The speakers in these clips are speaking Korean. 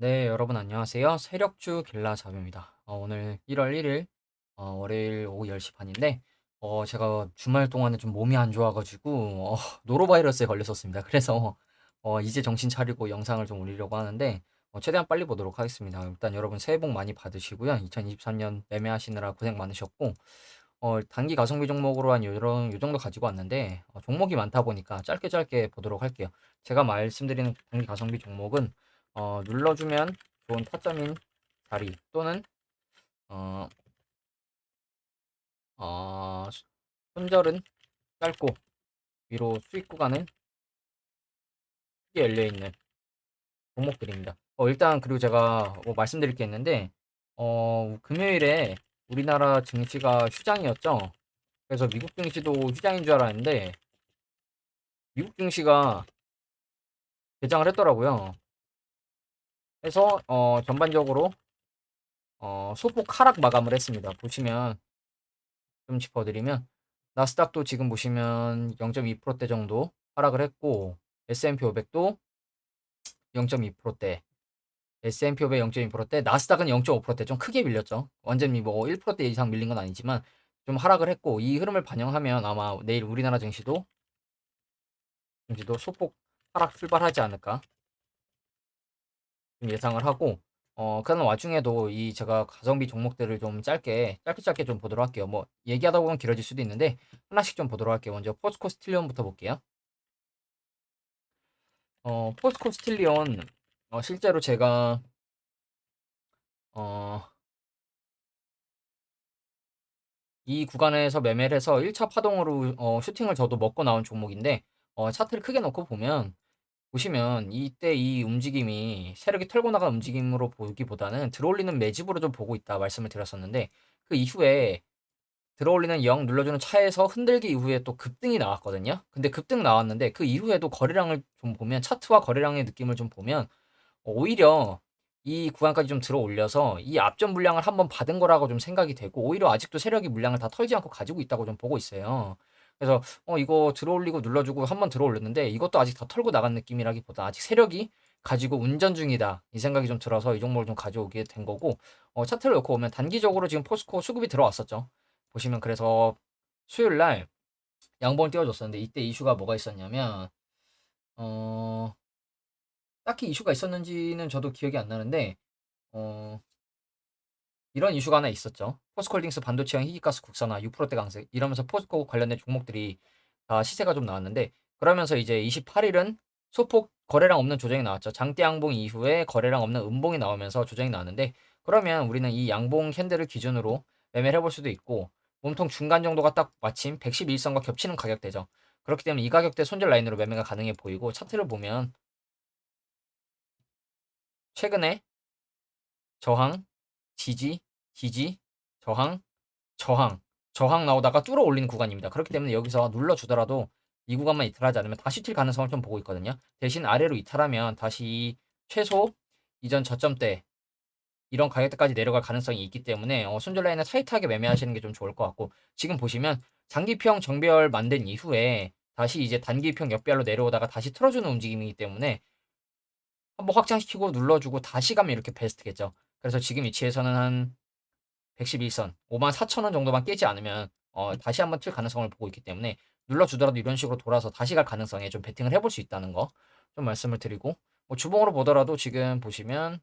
네, 여러분 안녕하세요. 세력주 길라잡입니다. 오늘 1월 1일 월요일 오후 10시 반인데 제가 주말 동안에 좀 몸이 안 좋아가지고 노로바이러스에 걸렸었습니다. 그래서 이제 정신 차리고 영상을 좀 올리려고 하는데 최대한 빨리 보도록 하겠습니다. 일단 여러분 새해 복 많이 받으시고요. 2023년 매매하시느라 고생 많으셨고 단기 가성비 종목으로 한 요 정도 가지고 왔는데 종목이 많다 보니까 짧게 짧게 보도록 할게요. 제가 말씀드리는 단기 가성비 종목은 눌러주면 좋은 타점인 자리 또는 어, 손절은 짧고 위로 수익 구간은 크게 열려 있는 종목들입니다. 일단 그리고 제가 말씀드릴 게 있는데 금요일에 우리나라 증시가 휴장이었죠. 그래서 미국 증시도 휴장인 줄 알았는데 미국 증시가 개장을 했더라고요. 그래서 전반적으로 소폭 하락 마감을 했습니다. 보시면 좀 짚어드리면 나스닥도 지금 보시면 0.2%대 정도 하락을 했고 S&P 500도 0.2%대, S&P 500 0.2%대, 나스닥은 0.5%대 좀 크게 밀렸죠. 완전히 뭐 1%대 이상 밀린 건 아니지만 좀 하락을 했고 이 흐름을 반영하면 아마 내일 우리나라 증시도 소폭 하락 출발하지 않을까 좀 예상을 하고 그런 와중에도 이 제가 가성비 종목들을 좀 짧게 좀 보도록 할게요. 뭐 얘기하다 보면 길어질 수도 있는데 하나씩 좀 보도록 할게요. 먼저 포스코 스틸리온부터 볼게요. 포스코 스틸리온 실제로 제가 어 이 구간에서 매매를 해서 1차 파동으로 슈팅을 저도 먹고 나온 종목인데 차트를 크게 놓고 보면 보시면 이때 이 움직임이 세력이 털고 나간 움직임으로 보기보다는 들어올리는 매집으로 좀 보고 있다 말씀을 드렸었는데 그 이후에 들어올리는 0 눌러주는 차에서 흔들기 이후에 또 급등이 나왔거든요. 근데 급등 나왔는데 그 이후에도 거래량을 좀 보면 차트와 거래량의 느낌을 좀 보면 오히려 이 구간까지 좀 들어 올려서 이 앞전 물량을 한번 받은 거라고 좀 생각이 되고 오히려 아직도 세력이 물량을 다 털지 않고 가지고 있다고 좀 보고 있어요. 그래서 이거 들어 올리고 눌러주고 한번 들어 올렸는데 이것도 아직 다 털고 나간 느낌이라기보다 아직 세력이 가지고 운전 중이다 이 생각이 좀 들어서 이 종목을 좀 가져오게 된 거고 차트를 놓고 보면 단기적으로 지금 포스코 수급이 들어왔었죠. 보시면 그래서 수요일 날 양봉을 띄워줬었는데 이때 이슈가 뭐가 있었냐면 어 딱히 이슈가 있었는지는 저도 기억이 안 나는데 어 이런 이슈가 하나 있었죠. 포스코홀딩스 반도체형 희귀가스 국산화 6%대 강세 이러면서 포스코 관련된 종목들이 다 시세가 좀 나왔는데 그러면서 이제 28일은 소폭 거래량 없는 조정이 나왔죠. 장대 양봉 이후에 거래량 없는 음봉이 나오면서 조정이 나왔는데 그러면 우리는 이 양봉 캔들을 기준으로 매매를 해볼 수도 있고 몸통 중간 정도가 딱 마침 111선과 겹치는 가격대죠. 그렇기 때문에 이 가격대 손절 라인으로 매매가 가능해 보이고 차트를 보면 최근에 저항, 지지, 지지, 저항, 저항, 저항 나오다가 뚫어 올리는 구간입니다. 그렇기 때문에 여기서 눌러주더라도 이 구간만 이탈하지 않으면 다시 튈 가능성을 좀 보고 있거든요. 대신 아래로 이탈하면 다시 최소 이전 저점대 이런 가격대까지 내려갈 가능성이 있기 때문에 손절 라인을 타이트하게 매매하시는 게 좀 좋을 것 같고 지금 보시면 장기평 정배열 만든 이후에 다시 이제 단기평 역배열로 내려오다가 다시 틀어주는 움직임이기 때문에 한번 확장시키고 눌러주고 다시 가면 이렇게 베스트겠죠. 그래서 지금 위치에서는 한 111선 54,000원 정도만 깨지 않으면 다시 한번 튈 가능성을 보고 있기 때문에 눌러주더라도 이런 식으로 돌아서 다시 갈 가능성에 좀 베팅을 해볼 수 있다는 거 좀 말씀을 드리고 주봉으로 보더라도 지금 보시면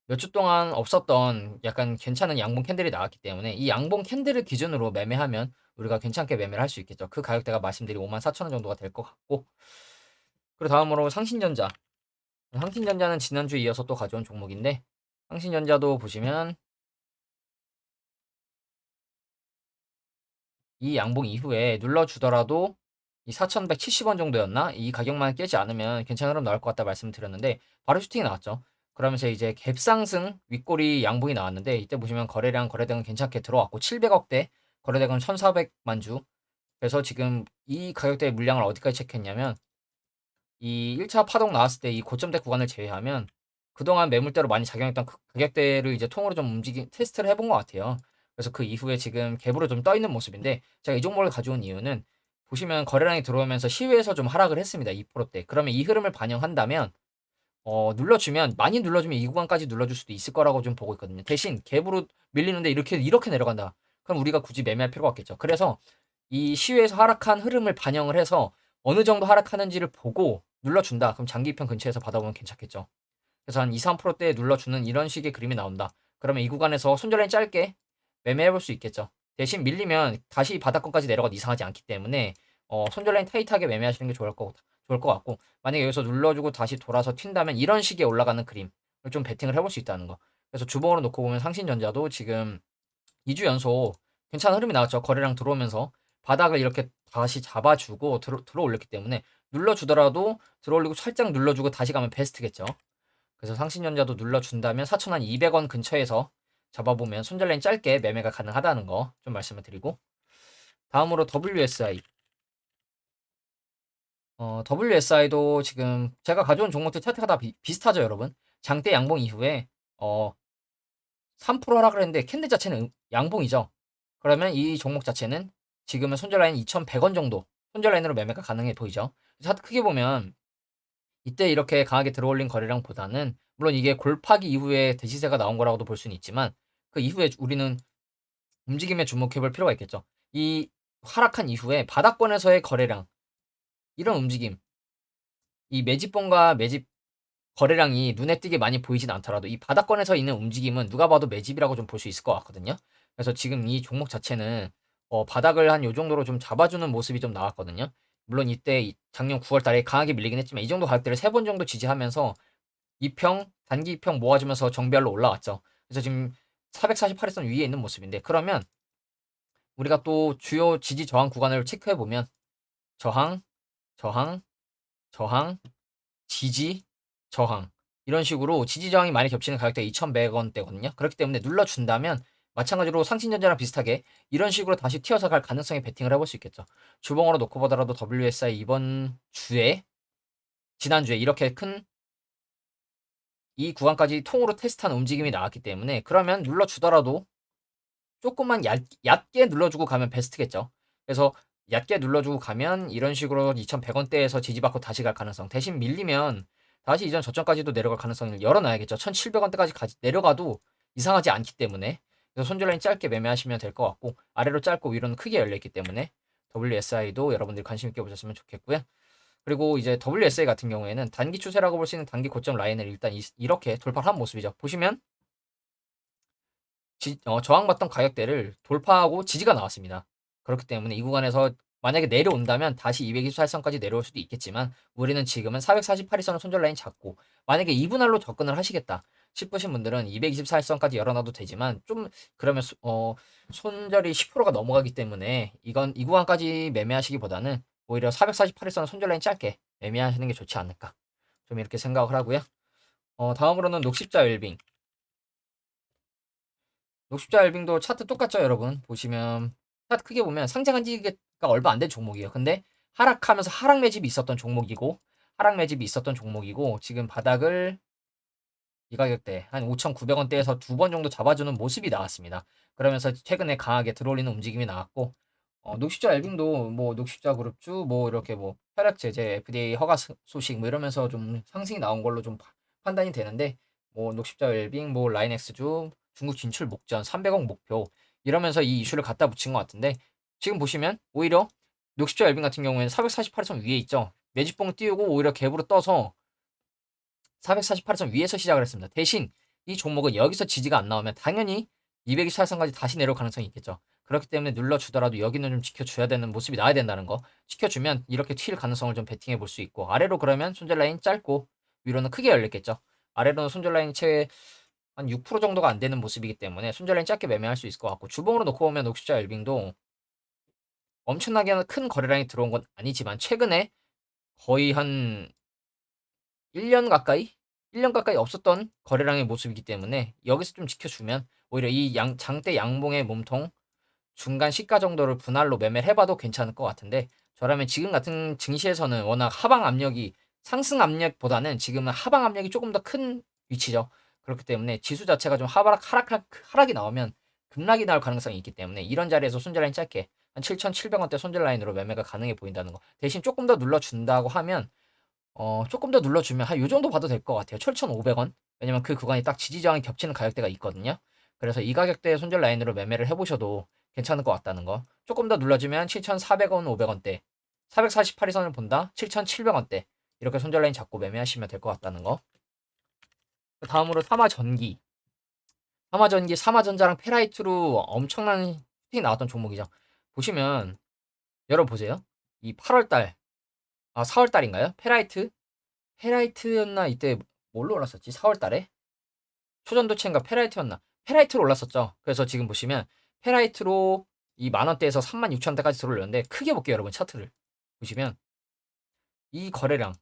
몇 주 동안 없었던 약간 괜찮은 양봉 캔들이 나왔기 때문에 이 양봉 캔들을 기준으로 매매하면 우리가 괜찮게 매매를 할 수 있겠죠. 그 가격대가 말씀드린 54,000원 정도가 될 것 같고 그리고 다음으로 상신전자. 상신전자는 지난주에 이어서 또 가져온 종목인데 상신전자도 보시면 이 양봉 이후에 눌러주더라도 이 4,170원 정도였나? 이 가격만 깨지 않으면 괜찮은 흐름 나올 것 같다 말씀드렸는데 바로 슈팅이 나왔죠. 그러면서 이제 갭상승 윗꼬리 양봉이 나왔는데 이때 보시면 거래량 거래대금 괜찮게 들어왔고 700억대 거래대금 1,400만 주. 그래서 지금 이 가격대의 물량을 어디까지 체크했냐면 이 1차 파동 나왔을 때 이 고점대 구간을 제외하면 그동안 매물대로 많이 작용했던 그 가격대를 이제 통으로 좀 테스트를 해본 것 같아요. 그래서 그 이후에 지금 갭으로 좀 떠 있는 모습인데 제가 이 종목을 가져온 이유는 보시면 거래량이 들어오면서 시외에서 좀 하락을 했습니다. 2%대. 그러면 이 흐름을 반영한다면 눌러주면 많이 눌러주면 이 구간까지 눌러줄 수도 있을 거라고 좀 보고 있거든요. 대신 갭으로 밀리는데 이렇게 내려간다. 그럼 우리가 굳이 매매할 필요가 없겠죠. 그래서 이 시위에서 하락한 흐름을 반영을 해서 어느 정도 하락하는지를 보고 눌러준다. 그럼 장기평 근처에서 받아보면 괜찮겠죠. 그래서 한 2, 3%대 눌러주는 이런 식의 그림이 나온다. 그러면 이 구간에서 손절라인 짧게 매매해볼 수 있겠죠. 대신 밀리면 다시 바닥권까지 내려가도 이상하지 않기 때문에 손절라인 타이트하게 매매하시는 게 좋을 것 같고, 만약에 여기서 눌러주고 다시 돌아서 튄다면 이런 식의 올라가는 그림을 좀 베팅을 해볼 수 있다는 거. 그래서 주봉으로 놓고 보면 상신전자도 지금 2주 연속 괜찮은 흐름이 나왔죠. 거래량 들어오면서 바닥을 이렇게 다시 잡아주고 들어올렸기 때문에 눌러주더라도 들어올리고 살짝 눌러주고 다시 가면 베스트겠죠. 그래서 상신전자도 눌러준다면 4,200원 근처에서 잡아보면 손절라인 짧게 매매가 가능하다는 거 좀 말씀을 드리고, 다음으로 WSI. WSI도 지금 제가 가져온 종목들 차트가 다 비슷하죠, 여러분. 장대 양봉 이후에 3% 하락을 했는데 캔들 자체는 양봉이죠. 그러면 이 종목 자체는 지금은 손절 라인 2,100원 정도 손절 라인으로 매매가 가능해 보이죠. 차트 크게 보면 이때 이렇게 강하게 들어올린 거래량보다는, 물론 이게 골파기 이후에 대시세가 나온 거라고도 볼 수는 있지만 그 이후에 우리는 움직임에 주목해 볼 필요가 있겠죠. 이 하락한 이후에 바닥권에서의 거래량, 이런 움직임, 이 매집봉과 매집 거래량이 눈에 띄게 많이 보이진 않더라도 이 바닥권에서 있는 움직임은 누가 봐도 매집이라고 좀 볼 수 있을 것 같거든요. 그래서 지금 이 종목 자체는 바닥을 한 요 정도로 좀 잡아주는 모습이 좀 나왔거든요. 물론 이때 작년 9월 달에 강하게 밀리긴 했지만 이 정도 가격대를 3번 정도 지지하면서 2평, 단기 2평 모아주면서 정비알로 올라왔죠. 그래서 지금 448선 위에 있는 모습인데, 그러면 우리가 또 주요 지지 저항 구간을 체크해 보면 저항, 저항, 저항, 지지, 저항, 이런 식으로 지지 저항이 많이 겹치는 가격대가 2,100원대거든요. 그렇기 때문에 눌러준다면 마찬가지로 상신전자랑 비슷하게 이런 식으로 다시 튀어서 갈 가능성에 베팅을 해볼 수 있겠죠. 주봉으로 놓고 보더라도 WSI 이번 주에, 지난주에 이렇게 큰 이 구간까지 통으로 테스트한 움직임이 나왔기 때문에, 그러면 눌러주더라도 조금만 얕게 눌러주고 가면 베스트겠죠. 그래서 얕게 눌러주고 가면 이런 식으로 2,100원대에서 지지받고 다시 갈 가능성, 대신 밀리면 다시 이전 저점까지도 내려갈 가능성을 열어놔야겠죠. 1,700원대까지 내려가도 이상하지 않기 때문에. 그래서 손절라인 짧게 매매하시면 될 것 같고, 아래로 짧고 위로는 크게 열려있기 때문에 WSI도 여러분들이 관심 있게 보셨으면 좋겠고요. 그리고 이제 WSI 같은 경우에는 단기 추세라고 볼 수 있는 단기 고점 라인을 일단 이렇게 돌파를 한 모습이죠. 보시면 저항받던 가격대를 돌파하고 지지가 나왔습니다. 그렇기 때문에 이 구간에서 만약에 내려온다면 다시 224일선까지 내려올 수도 있겠지만, 우리는 지금은 448일선을 손절 라인 잡고, 만약에 이분할로 접근을 하시겠다 싶으신 분들은 224일선까지 열어놔도 되지만, 좀 그러면 손절이 10%가 넘어가기 때문에 이건 이 구간까지 매매하시기보다는 오히려 448일선 손절 라인 짧게 매매하시는 게 좋지 않을까, 좀 이렇게 생각을 하고요. 다음으로는 녹십자 웰빙. 녹십자 웰빙도 차트 똑같죠, 여러분? 보시면 차트 크게 보면 상장한 지가 얼마 안 된 종목이에요. 근데 하락하면서 하락 매집이 있었던 종목이고 지금 바닥을 이 가격대 한 5,900원대에서 두 번 정도 잡아주는 모습이 나왔습니다. 그러면서 최근에 강하게 들어올리는 움직임이 나왔고, 녹십자 웰빙도 뭐 녹십자 그룹주 뭐 이렇게 뭐 혈액 제제 FDA 허가 소식 뭐 이러면서 좀 상승이 나온 걸로 좀 판단이 되는데, 뭐 녹십자 웰빙, 뭐 라인엑스주 중국 진출 목전 300억 목표 이러면서 이 이슈를 갖다 붙인 것 같은데, 지금 보시면 오히려 녹십자 웰빙 같은 경우에는 448선 위에 있죠. 매집봉 띄우고 오히려 갭으로 떠서 448선 위에서 시작을 했습니다. 대신 이 종목은 여기서 지지가 안 나오면 당연히 224선까지 다시 내려올 가능성이 있겠죠. 그렇기 때문에 눌러주더라도 여기는 좀 지켜줘야 되는 모습이 나와야 된다는 거. 지켜주면 이렇게 튈 가능성을 좀 베팅해 볼 수 있고, 아래로 그러면 손절 라인 짧고 위로는 크게 열렸겠죠. 아래로는 손절 라인 채 한 6% 정도가 안 되는 모습이기 때문에 손절 라인 짧게 매매할 수 있을 것 같고, 주봉으로 놓고 보면 녹십자 엘빙도 엄청나게 큰 거래량이 들어온 건 아니지만 최근에 거의 한 1년 가까이? 1년 가까이 없었던 거래량의 모습이기 때문에 여기서 좀 지켜주면 오히려 이 장대 양봉의 몸통 중간 시가 정도를 분할로 매매를 해봐도 괜찮을 것 같은데, 저라면 지금 같은 증시에서는 워낙 하방 압력이 상승 압력보다는 지금은 하방 압력이 조금 더 큰 위치죠. 그렇기 때문에 지수 자체가 좀 하락이 나오면 급락이 나올 가능성이 있기 때문에 이런 자리에서 손절 라인 짧게 한 7,700원대 손절 라인으로 매매가 가능해 보인다는 거. 대신 조금 더 눌러준다고 하면 조금 더 눌러주면 한 요 정도 봐도 될 것 같아요. 7,500원. 왜냐면 그 구간이 딱 지지저항이 겹치는 가격대가 있거든요. 그래서 이 가격대의 손절 라인으로 매매를 해보셔도 괜찮을 것 같다는 거. 조금 더 눌러주면 7,400원, 500원대. 448일선을 본다? 7,700원대. 이렇게 손절 라인 잡고 매매하시면 될 것 같다는 거. 다음으로 삼화전기. 삼화전자랑 페라이트로 엄청난 슈팅이 나왔던 종목이죠. 보시면 열어보세요. 이 8월달, 4월달인가요? 페라이트였나? 이때 뭘로 올랐었지? 4월달에? 초전도체인가 페라이트였나? 페라이트로 올랐었죠. 그래서 지금 보시면 페라이트로 이 만원대에서 36,000원대까지 들어올렸는데 크게 볼게요, 여러분. 차트를 보시면 이 거래량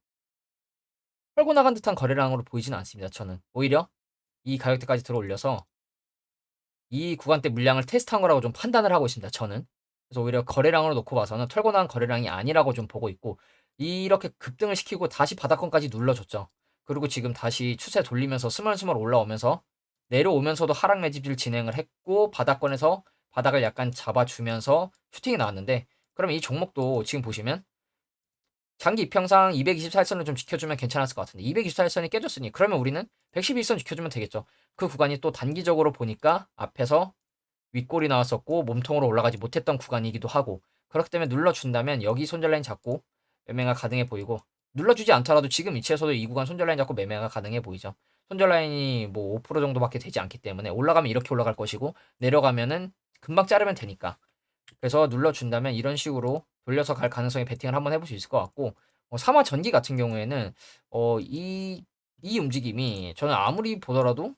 털고 나간 듯한 거래량으로 보이지는 않습니다. 저는 오히려 이 가격대까지 들어올려서 이 구간대 물량을 테스트한 거라고 좀 판단을 하고 있습니다. 저는. 그래서 오히려 거래량으로 놓고 봐서는 털고 나간 거래량이 아니라고 좀 보고 있고, 이렇게 급등을 시키고 다시 바닥권까지 눌러줬죠. 그리고 지금 다시 추세 돌리면서 스멀스멀 올라오면서 내려오면서도 하락 매집을 진행을 했고, 바닥권에서 바닥을 약간 잡아주면서 슈팅이 나왔는데, 그러면 이 종목도 지금 보시면 장기 이평상 224일선을 좀 지켜주면 괜찮았을 것 같은데 224일선이 깨졌으니 그러면 우리는 111선 지켜주면 되겠죠. 그 구간이 또 단기적으로 보니까 앞에서 윗골이 나왔었고 몸통으로 올라가지 못했던 구간이기도 하고, 그렇기 때문에 눌러준다면 여기 손절라인 잡고 매매가 가능해 보이고, 눌러주지 않더라도 지금 위치에서도 이 구간 손절라인 잡고 매매가 가능해 보이죠. 손절라인이 뭐 5% 정도밖에 되지 않기 때문에 올라가면 이렇게 올라갈 것이고 내려가면은 금방 자르면 되니까, 그래서 눌러준다면 이런 식으로 돌려서 갈 가능성이 베팅을 한번 해볼 수 있을 것 같고, 삼화전기 같은 경우에는 이 움직임이 저는 아무리 보더라도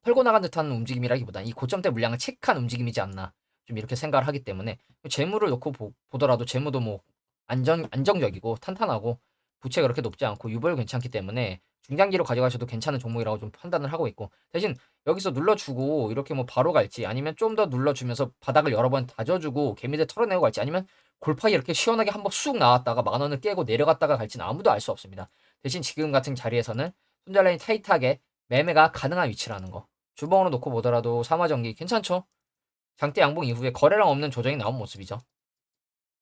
털고 나간 듯한 움직임이라기보다 이 고점대 물량을 체크한 움직임이지 않나 좀 이렇게 생각을 하기 때문에, 재무를 놓고 보더라도 재무도 뭐 안정적이고 탄탄하고 부채가 그렇게 높지 않고 유보율 괜찮기 때문에 중장기로 가져가셔도 괜찮은 종목이라고 좀 판단을 하고 있고, 대신 여기서 눌러주고 이렇게 뭐 바로 갈지 아니면 좀 더 눌러주면서 바닥을 여러 번 다져주고 개미들 털어내고 갈지 아니면 골파기 이렇게 시원하게 한번 쑥 나왔다가 만 원을 깨고 내려갔다가 갈지는 아무도 알 수 없습니다. 대신 지금 같은 자리에서는 손절라인 타이트하게 매매가 가능한 위치라는 거. 주봉으로 놓고 보더라도 삼화전기 괜찮죠? 장대 양봉 이후에 거래량 없는 조정이 나온 모습이죠.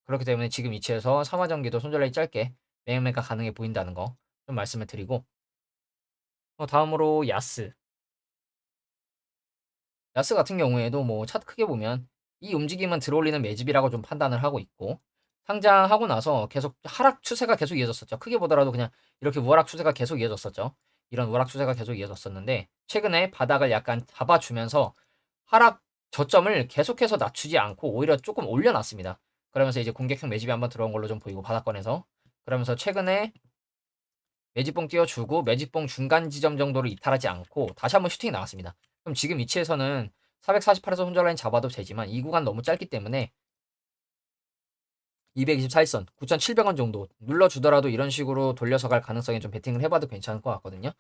그렇기 때문에 지금 위치에서 삼화전기도 손절라인 짧게 매매가 가능해 보인다는 거 좀 말씀을 드리고, 다음으로 야스. 야스 같은 경우에도 뭐 차트 크게 보면 이 움직임은 들어올리는 매집이라고 좀 판단을 하고 있고, 상장하고 나서 계속 하락 추세가 계속 이어졌었죠. 크게 보더라도 그냥 이렇게 우하락 추세가 계속 이어졌었죠. 이런 우하락 추세가 계속 이어졌었는데 최근에 바닥을 약간 잡아주면서 하락 저점을 계속해서 낮추지 않고 오히려 조금 올려놨습니다. 그러면서 이제 공격형 매집이 한번 들어온 걸로 좀 보이고 바닥권에서, 그러면서 최근에 매집봉 띄워주고 매집봉 중간 지점 정도를 이탈하지 않고 다시 한번 슈팅이 나왔습니다. 그럼 지금 위치에서는 448에서 손절라인 잡아도 되지만 이 구간 너무 짧기 때문에 224일선 9,700원 정도 눌러주더라도 이런 식으로 돌려서 갈 가능성에 좀 베팅을 해봐도 괜찮을 것 같거든요.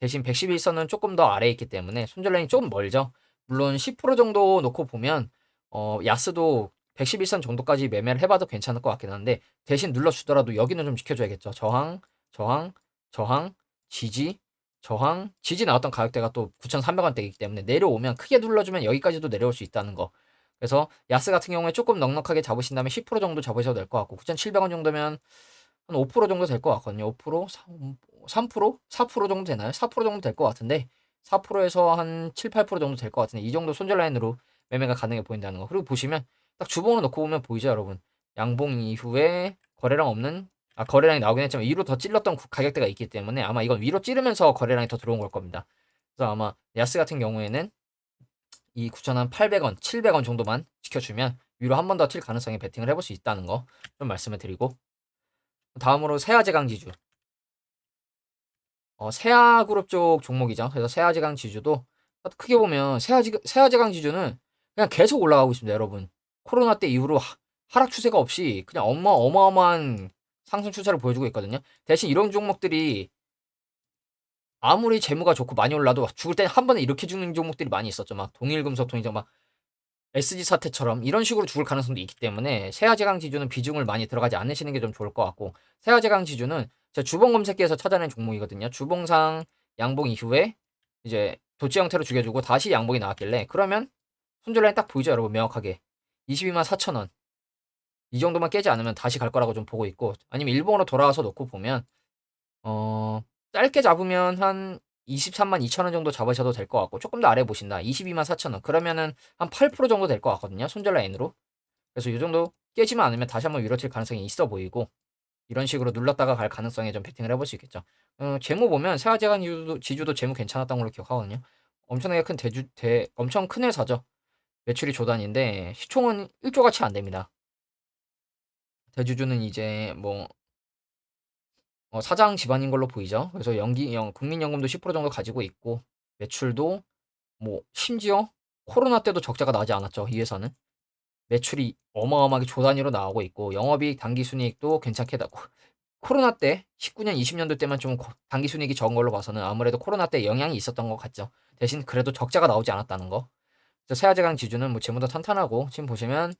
대신 111선은 조금 더 아래에 있기 때문에 손절라인이 조금 멀죠. 물론 10% 정도 놓고 보면 야스도 111선 정도까지 매매를 해봐도 괜찮을 것 같긴 한데, 대신 눌러주더라도 여기는 좀 지켜줘야겠죠. 저항, 저항, 저항, 지지, 저항, 지지 나왔던 가격대가 또 9,300원대이기 때문에 내려오면 크게 눌러주면 여기까지도 내려올 수 있다는 거. 그래서 야스 같은 경우에 조금 넉넉하게 잡으신다면 10% 정도 잡으셔도 될 것 같고, 9,700원 정도면 한 5% 정도 될 것 같거든요. 5%? 3%? 4% 정도 되나요? 4% 정도 될 것 같은데 4%에서 한 7, 8% 정도 될 것 같은데 이 정도 손절 라인으로 매매가 가능해 보인다는 거. 그리고 보시면 딱 주봉으로 놓고 보면 보이죠, 여러분. 양봉 이후에 거래량이 나오긴 했지만 위로 더 찔렀던 가격대가 있기 때문에 아마 이건 위로 찌르면서 거래량이 더 들어온 걸 겁니다. 그래서 아마 야스 같은 경우에는 이 9,800원, 700원 정도만 지켜주면 위로 한 번 더 튈 가능성에 베팅을 해볼 수 있다는 거 좀 말씀을 드리고, 다음으로 세아제강지주. 세아그룹 쪽 종목이죠. 그래서 세아제강지주도 크게 보면 세아제강지주는 그냥 계속 올라가고 있습니다, 여러분. 코로나 때 이후로 하락 추세가 없이 그냥 어마어마한 상승 추세를 보여주고 있거든요. 대신 이런 종목들이 아무리 재무가 좋고 많이 올라도 죽을 때 한 번에 이렇게 죽는 종목들이 많이 있었죠. 막 동일금속, 동이정 막 SG 사태처럼 이런 식으로 죽을 가능성도 있기 때문에 세아제강 지주는 비중을 많이 들어가지 않으시는 게 좀 좋을 것 같고, 세아제강 지주는 제가 주봉 검색기에서 찾아낸 종목이거든요. 주봉상 양봉 이후에 이제 도치 형태로 죽여주고 다시 양봉이 나왔길래 그러면 손절 라인 딱 보이죠, 여러분. 명확하게 22만 4천 원 이 정도만 깨지 않으면 다시 갈 거라고 좀 보고 있고, 아니면 일봉으로 돌아와서 놓고 보면 어 짧게 잡으면 한 232,000원 정도 잡으셔도 될 것 같고, 조금 더 아래 보신다 224,000원 그러면은 한 8% 정도 될 것 같거든요, 손절 라인으로. 그래서 요 정도 깨지만 않으면 다시 한번 위로 튈 가능성이 있어 보이고, 이런 식으로 눌렀다가 갈 가능성에 좀 베팅을 해볼 수 있겠죠. 재무 보면 세아제간 지주도 재무 괜찮았던 걸로 기억하거든요. 엄청나게 큰 엄청 큰 회사죠. 매출이 조 단위인데 시총은 1조가 채 안 됩니다. 대주주는 이제 뭐 사장 집안인 걸로 보이죠. 그래서 국민연금도 10% 정도 가지고 있고, 매출도 뭐 심지어 코로나 때도 적자가 나지 않았죠, 이 회사는. 매출이 어마어마하게 조 단위로 나오고 있고, 영업이익 당기순이익도 괜찮게 나고, 코로나 때 19년 20년도 때만 좀 당기순이익이 적은 걸로 봐서는 아무래도 코로나 때 영향이 있었던 것 같죠. 대신 그래도 적자가 나오지 않았다는 거. 그래서 세아제강 지주는 뭐 재무도 탄탄하고, 지금 보시면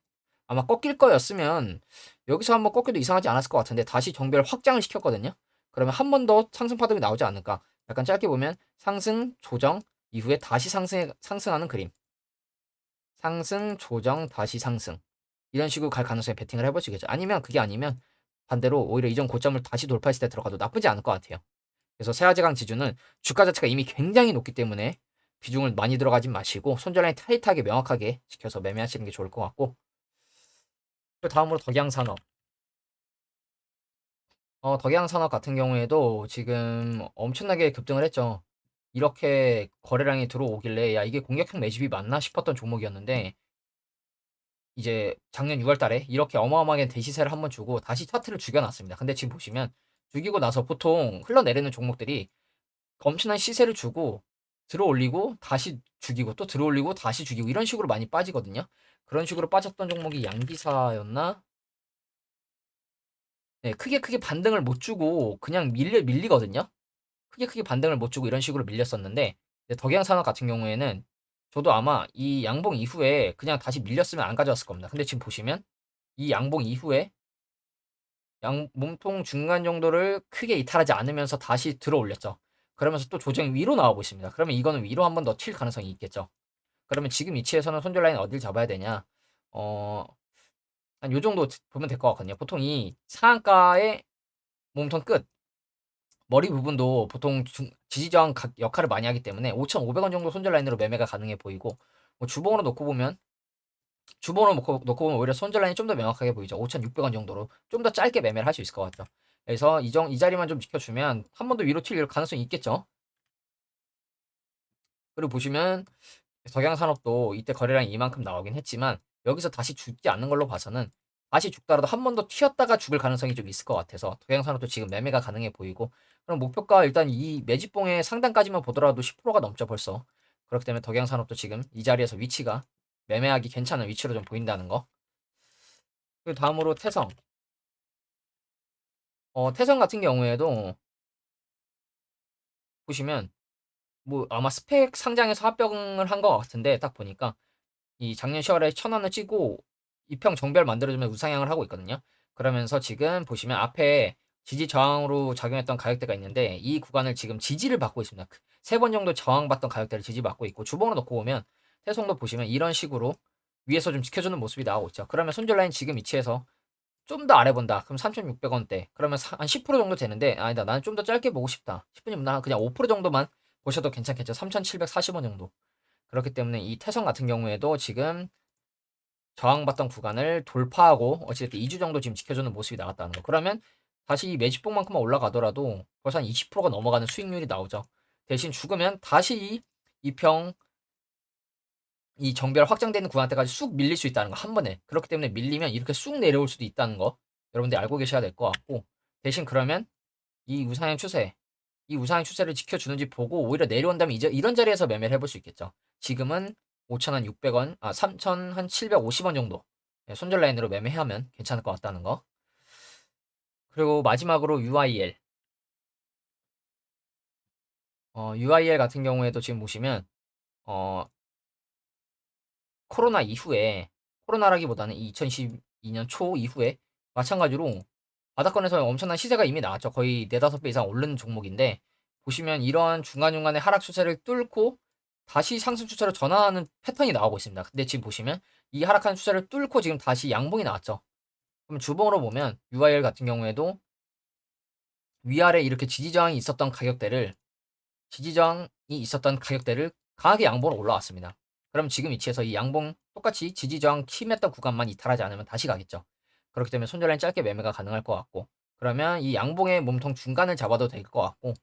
아마 꺾일 거였으면 여기서 한번 꺾여도 이상하지 않았을 것 같은데 다시 정배를 확장을 시켰거든요. 그러면 한 번 더 상승 파동이 나오지 않을까. 약간 짧게 보면 상승 조정 이후에 다시 상승하는 그림. 상승 조정 다시 상승, 이런 식으로 갈 가능성에 베팅을 해볼 수 있겠죠. 아니면 그게 아니면 반대로 오히려 이전 고점을 다시 돌파했을 때 들어가도 나쁘지 않을 것 같아요. 그래서 세아제강 지주는 주가 자체가 이미 굉장히 높기 때문에 비중을 많이 들어가지 마시고 손절라인 타이트하게 명확하게 지켜서 매매하시는 게 좋을 것 같고, 그 다음으로 덕양산업. 덕양산업 같은 경우에도 지금 엄청나게 급등을 했죠. 이렇게 거래량이 들어오길래 야, 이게 공격형 매집이 맞나 싶었던 종목이었는데, 이제 작년 6월 달에 이렇게 어마어마하게 대시세를 한번 주고 다시 차트를 죽여놨습니다. 근데 지금 보시면 죽이고 나서 보통 흘러내리는 종목들이 엄청난 시세를 주고 들어올리고 다시 죽이고 또 들어올리고 다시 죽이고 이런 식으로 많이 빠지거든요. 그런 식으로 빠졌던 종목이 양기사였나? 네, 크게 반등을 못 주고 그냥 밀리거든요. 크게 반등을 못 주고 이런 식으로 밀렸었는데, 덕양산업 같은 경우에는 저도 아마 이 양봉 이후에 그냥 다시 밀렸으면 안 가져왔을 겁니다. 근데 지금 보시면 이 양봉 이후에 몸통 중간 정도를 크게 이탈하지 않으면서 다시 들어 올렸죠. 그러면서 또 조정이 위로 나오고 있습니다. 그러면 이거는 위로 한번 더 칠 가능성이 있겠죠. 그러면 지금 위치에서는 손절 라인 어딜 잡아야 되냐? 어, 한 요 정도 보면 될 것 같거든요. 보통 이 상한가의 몸통 끝, 머리 부분도 보통 지지저항 역할을 많이 하기 때문에 5,500원 정도 손절 라인으로 매매가 가능해 보이고, 뭐 주봉으로 놓고 보면 오히려 손절 라인이 좀 더 명확하게 보이죠. 5,600원 정도로 좀 더 짧게 매매를 할 수 있을 것 같죠. 그래서 이 자리만 좀 지켜주면 한 번 더 위로 튈 가능성이 있겠죠. 그리고 보시면 덕양산업도 이때 거래량이 이만큼 나오긴 했지만 여기서 다시 죽지 않는 걸로 봐서는 다시 죽더라도 한 번 더 튀었다가 죽을 가능성이 좀 있을 것 같아서 덕양산업도 지금 매매가 가능해 보이고, 그럼 목표가 일단 이 매집봉의 상단까지만 보더라도 10%가 넘죠 벌써. 그렇기 때문에 덕양산업도 지금 이 자리에서 위치가 매매하기 괜찮은 위치로 좀 보인다는 거. 그리고 다음으로 태성. 태성 같은 경우에도 보시면 뭐 아마 스펙 상장에서 합병을 한 것 같은데, 딱 보니까 이 작년 10월에 1,000원을 찍고 이평 정배를 만들어주면 우상향을 하고 있거든요. 그러면서 지금 보시면 앞에 지지 저항으로 작용했던 가격대가 있는데 이 구간을 지금 지지를 받고 있습니다. 3번 정도 저항받던 가격대를 지지받고 있고, 주봉으로 놓고 보면 태송도 보시면 이런 식으로 위에서 좀 지켜주는 모습이 나오고 있죠. 그러면 손절 라인 지금 위치에서 좀 더 아래 본다. 그럼 3,600원대. 그러면 한 10% 정도 되는데, 아니다, 나는 좀 더 짧게 보고 싶다 싶으면 나 그냥 5% 정도만 보셔도 괜찮겠죠. 3,740원 정도. 그렇기 때문에 이 태성 같은 경우에도 지금 저항받던 구간을 돌파하고 어찌됐든 2주 정도 지금 지켜주는 모습이 나왔다는 거. 그러면 다시 이 매집봉만큼만 올라가더라도 벌써 한 20%가 넘어가는 수익률이 나오죠. 대신 죽으면 다시 이평 이 정배열 확장되는 구간대까지 쑥 밀릴 수 있다는 거, 한 번에. 그렇기 때문에 밀리면 이렇게 쑥 내려올 수도 있다는 거 여러분들 알고 계셔야 될 것 같고, 대신 그러면 이 우상향 추세 이 우상향 추세를 지켜주는지 보고 오히려 내려온다면 이제 이런 자리에서 매매를 해볼 수 있겠죠. 지금은 5,600원, 3,750원 정도 손절 라인으로 매매하면 괜찮을 것 같다는 거. 그리고 마지막으로 UIL. UIL 같은 경우에도 지금 보시면 어, 코로나 이후에, 코로나라기보다는 2022년 초 이후에 마찬가지로 바닥권에서 엄청난 시세가 이미 나왔죠. 거의 4-5배 이상 오른 종목인데, 보시면 이러한 중간중간에 하락 추세를 뚫고 다시 상승 추세로 전환하는 패턴이 나오고 있습니다. 근데 지금 보시면 이 하락하는 추세를 뚫고 지금 다시 양봉이 나왔죠. 그럼 주봉으로 보면 UIL 같은 경우에도 위아래 이렇게 지지저항이 있었던 가격대를 강하게 양봉으로 올라왔습니다. 그럼 지금 위치에서 이 양봉 똑같이 지지저항 심했던 구간만 이탈하지 않으면 다시 가겠죠. 그렇기 때문에 손절라인 짧게 매매가 가능할 것 같고, 그러면 이 양봉의 몸통 중간을 잡아도 될 것 같고,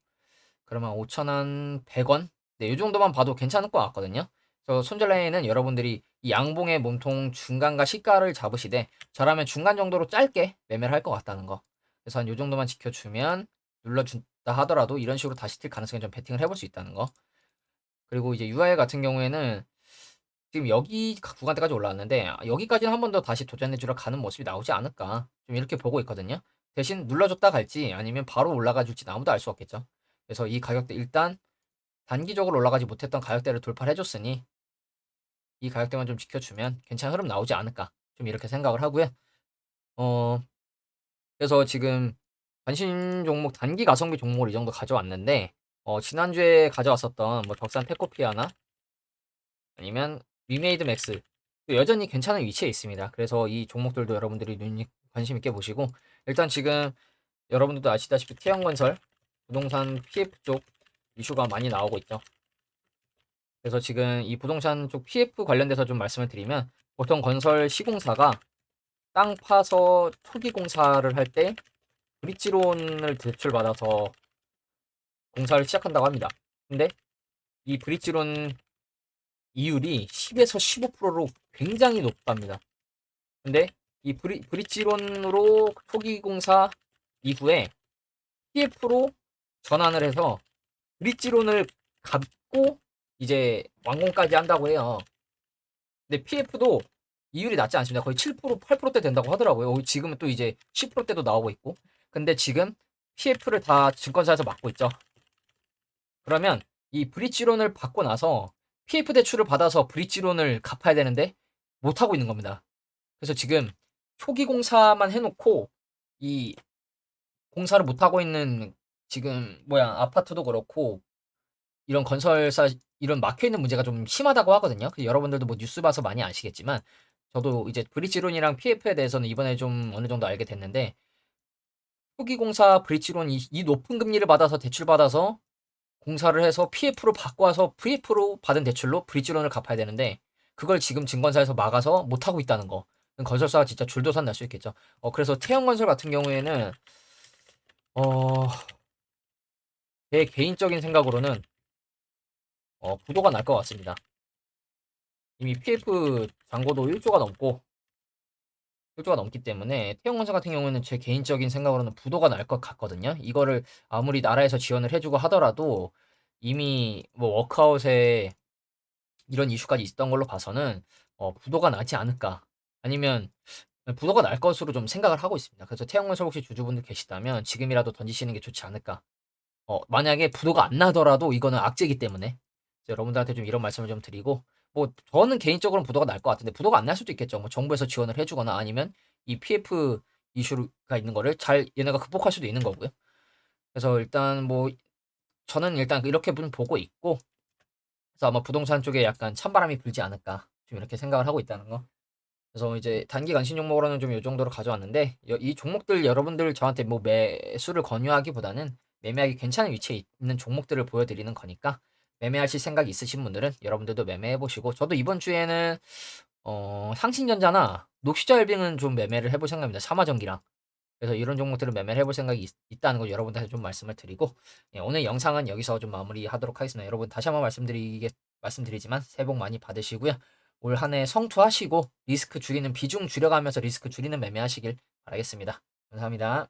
그러면 5,000원, 100원? 네, 이 정도만 봐도 괜찮을 것 같거든요. 그래서 손절라인은 여러분들이 이 양봉의 몸통 중간과 시가를 잡으시되, 저라면 중간 정도로 짧게 매매를 할 것 같다는 거. 그래서 한 이 정도만 지켜주면 눌러준다 하더라도 이런 식으로 다시 튈 가능성이 좀 베팅을 해볼 수 있다는 거. 그리고 이제 UIL 같은 경우에는 지금 여기 구간대까지 올라왔는데, 여기까지는 한 번 더 다시 도전해주러 가는 모습이 나오지 않을까, 좀 이렇게 보고 있거든요. 대신 눌러줬다 갈지 아니면 바로 올라가 줄지는 아무도 알 수 없겠죠. 그래서 이 가격대 일단 단기적으로 올라가지 못했던 가격대를 돌파를 해줬으니 이 가격대만 좀 지켜주면 괜찮은 흐름 나오지 않을까, 좀 이렇게 생각을 하고요. 어 그래서 지금 관심 종목, 단기 가성비 종목을 이 정도 가져왔는데, 지난주에 가져왔었던 뭐 덕산 페코피아나 아니면 리메이드 맥스 또 여전히 괜찮은 위치에 있습니다. 그래서 이 종목들도 여러분들이 관심 있게 보시고, 일단 지금 여러분들도 아시다시피 태형건설 부동산 PF 쪽 이슈가 많이 나오고 있죠. 그래서 지금 이 부동산 쪽 PF 관련돼서 좀 말씀을 드리면, 보통 건설 시공사가 땅 파서 초기 공사를 할 때 브릿지론을 대출받아서 공사를 시작한다고 합니다. 근데 이 브릿지론 이율이 10에서 15%로 굉장히 높답니다. 근데 이 브릿지론으로 초기 공사 이후에 PF로 전환을 해서 브릿지론을 갚고 이제 완공까지 한다고 해요. 근데 PF도 이율이 낮지 않습니다. 거의 7%, 8%대 된다고 하더라고요. 지금은 또 이제 10%대도 나오고 있고. 근데 지금 PF를 다 증권사에서 막고 있죠. 그러면 이 브릿지론을 받고 나서 PF 대출을 받아서 브릿지론을 갚아야 되는데 못하고 있는 겁니다. 그래서 지금 초기 공사만 해놓고 이 공사를 못하고 있는, 지금 아파트도 그렇고 이런 건설사 이런 막혀있는 문제가 좀 심하다고 하거든요. 여러분들도 뭐 뉴스 봐서 많이 아시겠지만, 저도 이제 브릿지론이랑 PF에 대해서는 이번에 좀 어느 정도 알게 됐는데, 초기 공사 브릿지론 이 높은 금리를 받아서 대출 받아서 공사를 해서 PF로 바꿔서 PF로 받은 대출로 브릿지론을 갚아야 되는데, 그걸 지금 증권사에서 막아서 못하고 있다는 거. 건설사가 진짜 줄도산 날 수 있겠죠. 그래서 태형건설 같은 경우에는 어, 제 개인적인 생각으로는 부도가 날 것 같습니다. 이미 PF 잔고도 1조가 넘기 때문에 태형건설 같은 경우에는 제 개인적인 생각으로는 부도가 날 것 같거든요. 이거를 아무리 나라에서 지원을 해주고 하더라도 이미 뭐 워크아웃에 이런 이슈까지 있었던 걸로 봐서는 부도가 나지 않을까, 아니면 부도가 날 것으로 좀 생각을 하고 있습니다. 그래서 태형건설 혹시 주주분들 계시다면 지금이라도 던지시는 게 좋지 않을까. 만약에 부도가 안 나더라도 이거는 악재이기 때문에 여러분들한테 좀 이런 말씀을 좀 드리고, 뭐 저는 개인적으로는 부도가 날 것 같은데 부도가 안 날 수도 있겠죠. 뭐 정부에서 지원을 해주거나 아니면 이 PF 이슈가 있는 거를 잘 얘네가 극복할 수도 있는 거고요. 그래서 일단 뭐 저는 일단 이렇게 보고 있고, 그래서 아마 부동산 쪽에 약간 찬바람이 불지 않을까, 좀 이렇게 생각을 하고 있다는 거. 그래서 이제 단기 관심 종목으로는 좀 이 정도로 가져왔는데, 이 종목들 여러분들 저한테 뭐 매수를 권유하기보다는 매매하기 괜찮은 위치에 있는 종목들을 보여드리는 거니까, 매매하실 생각이 있으신 분들은 여러분들도 매매해 보시고, 저도 이번 주에는 상신전자나 녹시자열빙은 좀 매매를 해볼 생각입니다. 삼화전기랑. 그래서 이런 종목들을 매매를 해볼 생각이 있다는 걸 여러분들한테 좀 말씀을 드리고, 오늘 영상은 여기서 좀 마무리하도록 하겠습니다. 여러분 다시 한번 말씀드리지만 새해 복 많이 받으시고요. 올 한 해 성투하시고 리스크 줄이는, 비중 줄여가면서 리스크 줄이는 매매하시길 바라겠습니다. 감사합니다.